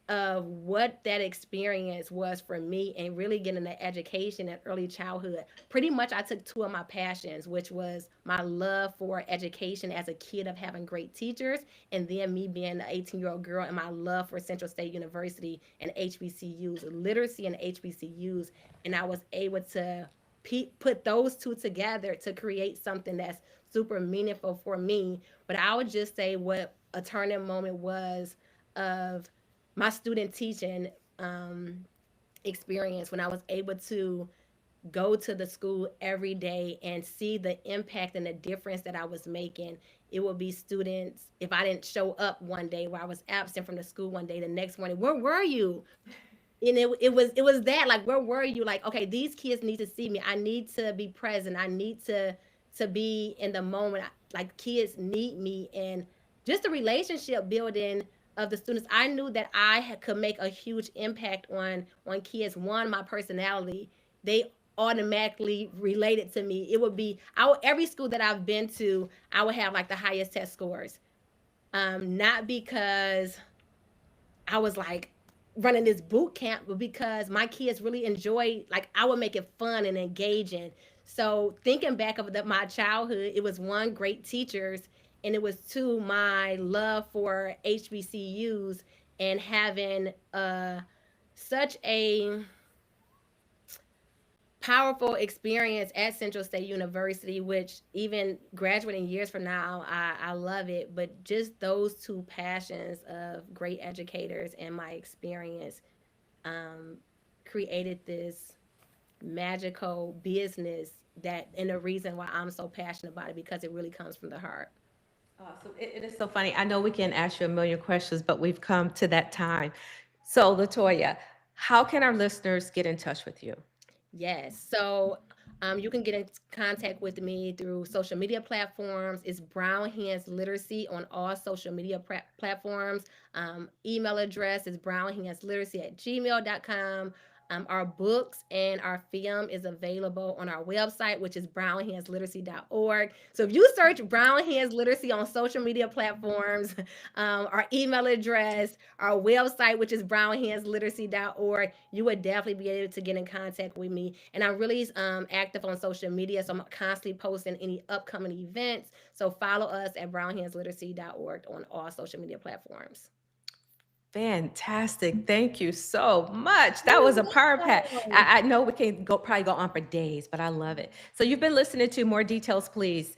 of what that experience was for me, and really getting the education at early childhood. Pretty much I took two of my passions, which was my love for education as a kid of having great teachers, and then me being an 18-year-old girl and my love for Central State University and HBCUs, literacy and HBCUs. And I was able to put those two together to create something that's super meaningful for me. But I would just say what a turning moment was of my student teaching experience, when I was able to go to the school every day and see the impact and the difference that I was making. It would be students, if I didn't show up one day, where I was absent from the school one day, the next morning, where were you? And it was that, like, where were you? Like, okay, these kids need to see me. I need to be present. I need to be in the moment. Like, kids need me. And just the relationship building of the students, I knew that could make a huge impact on kids. One, my personality, they automatically related to me. It would be, every school that I've been to, I would have like the highest test scores. Not because I was like running this boot camp, but because my kids really enjoy, like, I would make it fun and engaging. So thinking back of my childhood, it was one, great teachers, and it was two, my love for HBCUs and having such a powerful experience at Central State University, which even graduating years from now, I love it. But just those two passions of great educators and my experience created this magical business and the reason why I'm so passionate about it, because it really comes from the heart. Awesome. It is so funny. I know we can ask you a million questions, but we've come to that time. So, Latoya, how can our listeners get in touch with you? Yes. So you can get in contact with me through social media platforms. It's Brown Hands Literacy on all social media platforms. Email address is brownhandsliteracy@gmail.com. Our books and our film is available on our website, which is brownhandsliteracy.org. So if you search Brown Hands Literacy on social media platforms, our email address, our website, which is brownhandsliteracy.org, you would definitely be able to get in contact with me. And I'm really active on social media, so I'm constantly posting any upcoming events. So follow us at brownhandsliteracy.org on all social media platforms. Fantastic. Thank you so much. That was a power pack. I know we can probably go on for days, but I love it. So you've been listening to More Details, Please.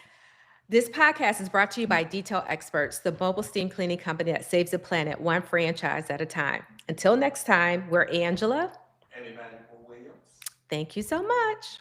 This podcast is brought to you by DetailXperts, the mobile steam cleaning company that saves the planet one franchise at a time. Until next time, we're Angela. And Emmanuel Williams. Thank you so much.